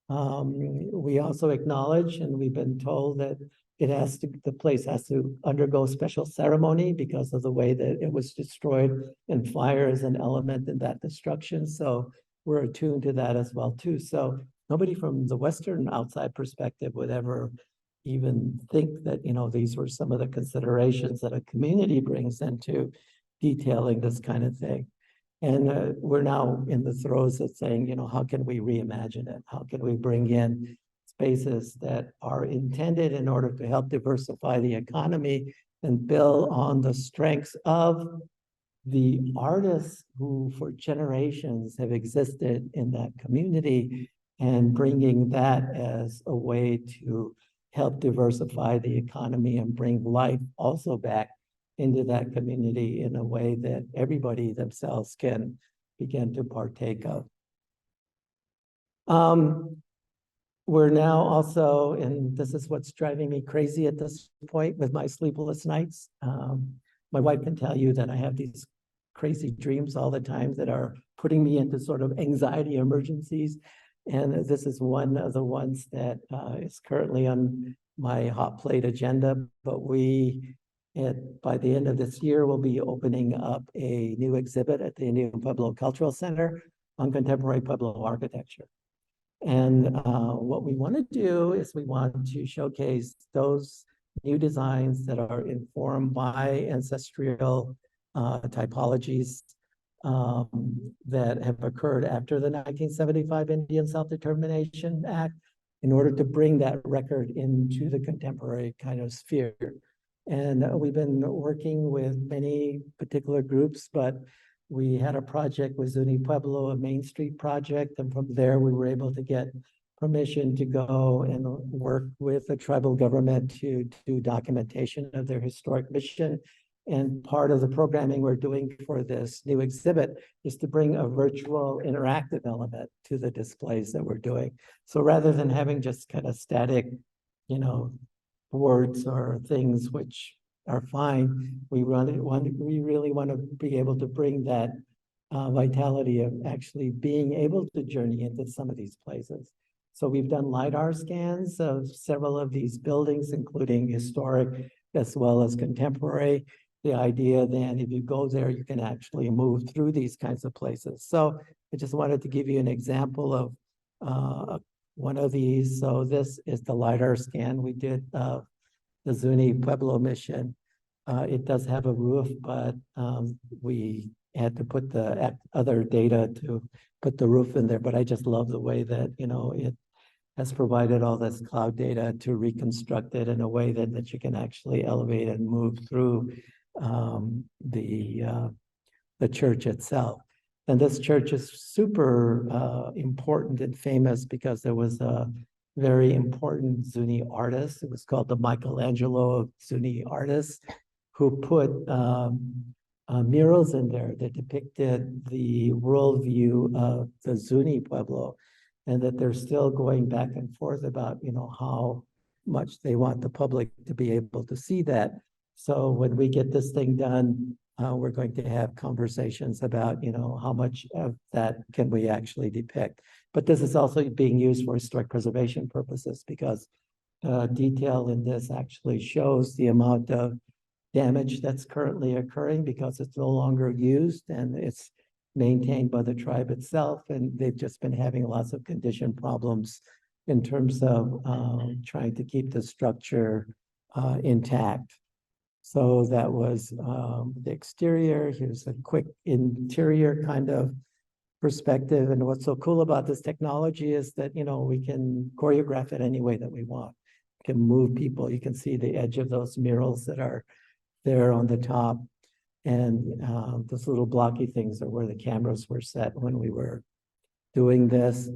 We also acknowledge, and we've been told that the place has to undergo special ceremony because of the way that it was destroyed, and fire is an element in that destruction. So we're attuned to that as well too. So nobody from the Western outside perspective would ever even think that, you know, these were some of the considerations that a community brings into detailing this kind of thing. And we're now in the throes of saying, you know, how can we reimagine it? How can we bring in spaces that are intended in order to help diversify the economy and build on the strengths of the artists who for generations have existed in that community, and bringing that as a way to help diversify the economy and bring life also back into that community in a way that everybody themselves can begin to partake of. We're now also, and this is what's driving me crazy at this point with my sleepless nights. My wife can tell you that I have these crazy dreams all the time that are putting me into sort of anxiety emergencies. And this is one of the ones that is currently on my hot plate agenda. But by the end of this year, we'll be opening up a new exhibit at the Indian Pueblo Cultural Center on contemporary Pueblo architecture. And what we want to do is we want to showcase those new designs that are informed by ancestral typologies that have occurred after the 1975 Indian Self-Determination Act in order to bring that record into the contemporary kind of sphere. And we've been working with many particular groups, but we had a project with Zuni Pueblo, a Main Street project, and from there we were able to get permission to go and work with the tribal government to do documentation of their historic mission. And part of the programming we're doing for this new exhibit is to bring a virtual interactive element to the displays that we're doing. So rather than having just kind of static, boards or things which are fine, we really want to be able to bring that vitality of actually being able to journey into some of these places. So we've done LiDAR scans of several of these buildings, including historic as well as contemporary. The idea then, if you go there, you can actually move through these kinds of places. So I just wanted to give you an example of one of these. So this is the LiDAR scan we did of the Zuni Pueblo mission. It does have a roof, but we had to put the other data to put the roof in there. But I just love the way that, it has provided all this cloud data to reconstruct it in a way that you can actually elevate and move through the church itself. And this church is super important and famous because there was a very important Zuni artist. It was called the Michelangelo of Zuni artists, who put murals in there that depicted the worldview of the Zuni Pueblo, and that they're still going back and forth about, how much they want the public to be able to see that. So when we get this thing done, we're going to have conversations about, how much of that can we actually depict. But this is also being used for historic preservation purposes, because detail in this actually shows the amount of damage that's currently occurring because it's no longer used and it's maintained by the tribe itself. And they've just been having lots of condition problems in terms of trying to keep the structure intact. So that was the exterior. Here's a quick interior kind of perspective. And what's so cool about this technology is that, we can choreograph it any way that we want. We can move people. You can see the edge of those murals that are there on the top. And those little blocky things are where the cameras were set when we were doing this.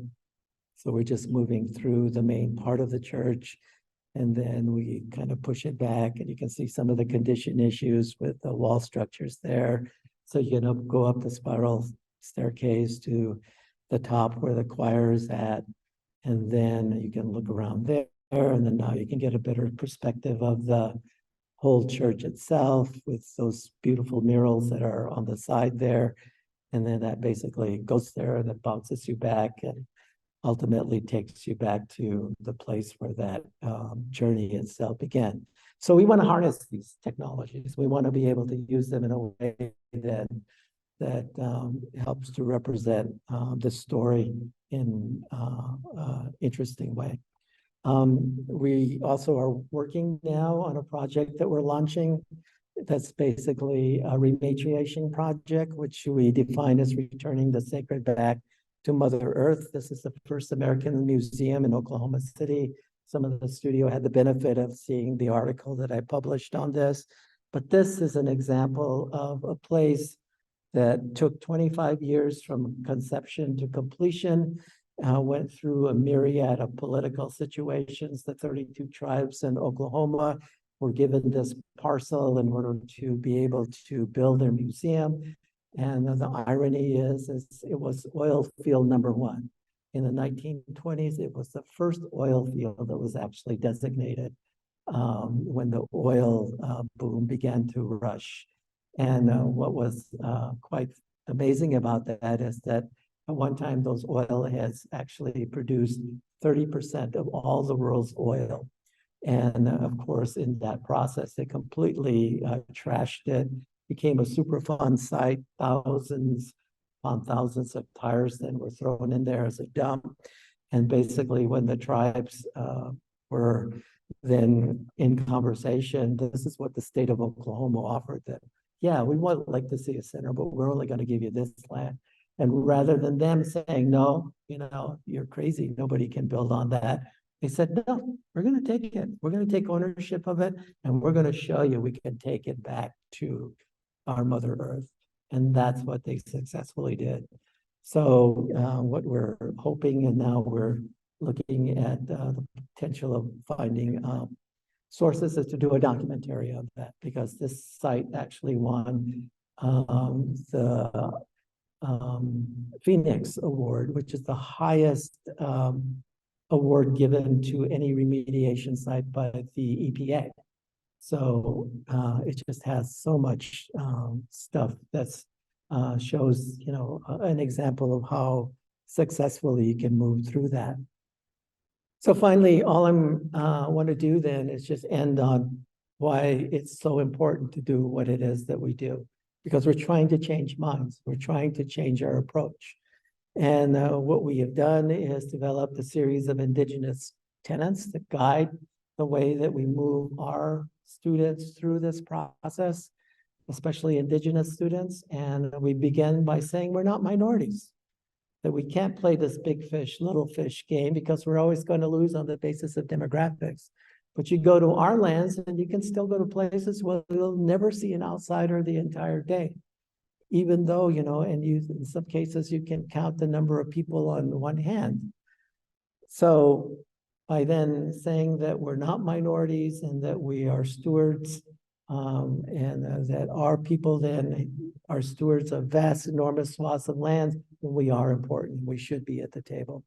So we're just moving through the main part of the church, and then we kind of push it back, and you can see some of the condition issues with the wall structures there. So you can go up the spiral staircase to the top where the choir is at, and then you can look around there, and then now you can get a better perspective of the whole church itself with those beautiful murals that are on the side there. And then that basically goes there and it bounces you back and ultimately takes you back to the place where that journey itself began. So we want to harness these technologies. We want to be able to use them in a way that helps to represent the story in an interesting way. We also are working now on a project that we're launching that's basically a rematriation project, which we define as returning the sacred back to Mother Earth. This is the first American museum in Oklahoma City. Some of the studio had the benefit of seeing the article that I published on this, but this is an example of a place that took 25 years from conception to completion, went through a myriad of political situations. The 32 tribes in Oklahoma were given this parcel in order to be able to build their museum. And the irony is it was oil field number one. In the 1920s, it was the first oil field that was actually designated when the oil boom began to rush. And what was quite amazing about that is that at one time, those oil heads actually produced 30% of all the world's oil. And of course, in that process, they completely trashed it, became a Superfund site. Thousands upon thousands of tires then were thrown in there as a dump. And basically, when the tribes were then in conversation, this is what the state of Oklahoma offered them. yeah, we would like to see a center, but we're only going to give you this land. And rather than them saying, no, you're crazy, nobody can build on that, they said, no, we're going to take it. We're going to take ownership of it, and we're going to show you we can take it back to our Mother Earth. And that's what they successfully did. So what we're hoping, and now we're looking at the potential of finding sources, is to do a documentary of that, because this site actually won the Phoenix Award, which is the highest award given to any remediation site by the EPA. So it just has so much stuff that's shows, an example of how successfully you can move through that. So finally, all I'm want to do then is just end on why it's so important to do what it is that we do, because we're trying to change minds. We're trying to change our approach. And what we have done is developed a series of Indigenous tenets that guide the way that we move our students through this process, especially Indigenous students. And we begin by saying we're not minorities, that we can't play this big fish, little fish game, because we're always going to lose on the basis of demographics. But you go to our lands and you can still go to places where you'll never see an outsider the entire day. Even though, and in some cases, you can count the number of people on one hand. So by then saying that we're not minorities and that we are stewards, and that our people then are stewards of vast, enormous swaths of land, then we are important. We should be at the table.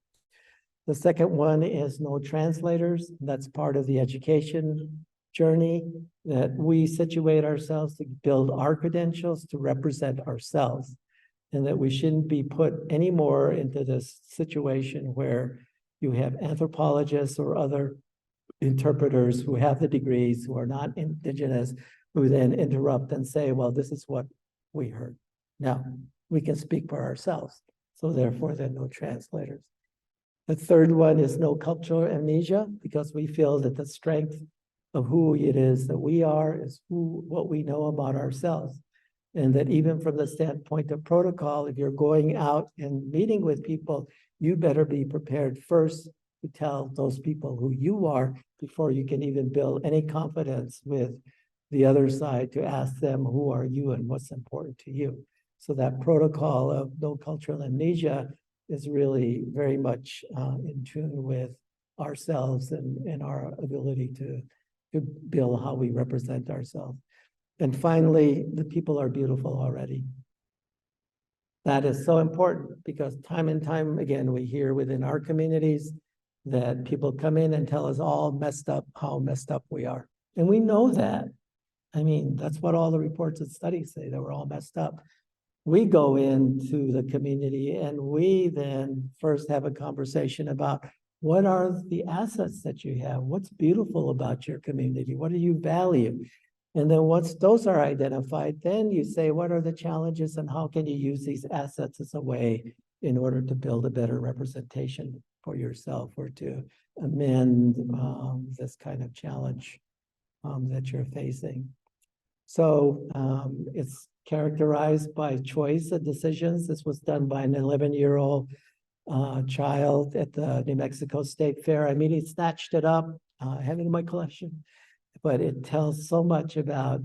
The second one is no translators. That's part of the education journey, that we situate ourselves to build our credentials to represent ourselves, and that we shouldn't be put anymore into this situation where you have anthropologists or other interpreters who have the degrees, who are not Indigenous, who then interrupt and say, well, this is what we heard. Now, we can speak for ourselves. So therefore, there are no translators. The third one is no cultural amnesia, because we feel that the strength of who it is that we are is what we know about ourselves. And that even from the standpoint of protocol, if you're going out and meeting with people, you better be prepared first to tell those people who you are before you can even build any confidence with the other side to ask them, who are you and what's important to you? So that protocol of no cultural amnesia is really very much in tune with ourselves and our ability to build how we represent ourselves. And finally, the people are beautiful already. That is so important, because time and time again, we hear within our communities that people come in and tell us all messed up, how messed up we are. And we know that. I mean, that's what all the reports and studies say, that we're all messed up. We go into the community and we then first have a conversation about what are the assets that you have? What's beautiful about your community? What do you value? And then once those are identified, then you say, what are the challenges and how can you use these assets as a way in order to build a better representation for yourself, or to amend this kind of challenge that you're facing. So it's characterized by choice and decisions. This was done by an 11-year-old child at the New Mexico State Fair. I mean, he snatched it up, I have it in my collection, but it tells so much about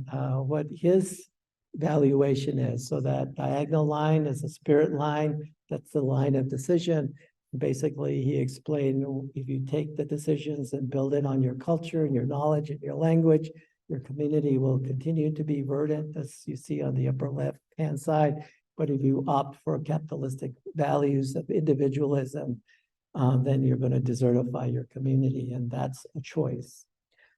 what his valuation is. So that diagonal line is a spirit line. That's the line of decision. Basically, he explained, if you take the decisions and build it on your culture and your knowledge and your language, your community will continue to be verdant, as you see on the upper left-hand side. But if you opt for capitalistic values of individualism, then you're going to desertify your community, and that's a choice.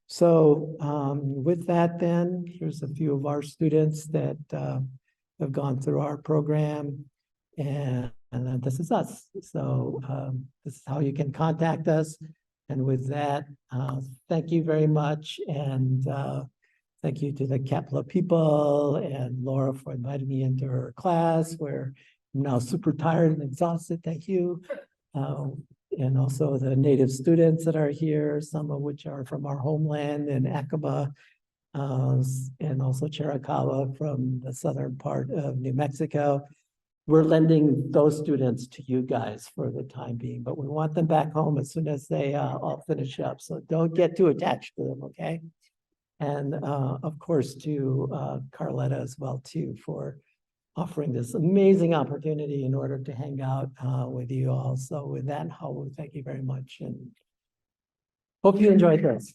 So with that, then, here's a few of our students that have gone through our program, and this is us. So this is how you can contact us. And with that, thank you very much. And thank you to the Kepler people and Laura for inviting me into her class, where I'm now super tired and exhausted. Thank you. And also the native students that are here, some of which are from our homeland in Acaba. and also Chiricahua from the southern part of New Mexico. We're lending those students to you guys for the time being, but we want them back home as soon as they all finish up. So don't get too attached to them, okay? And of course to Carletta as well too for offering this amazing opportunity in order to hang out with you all. So with that, Howard, thank you very much and hope you enjoyed this.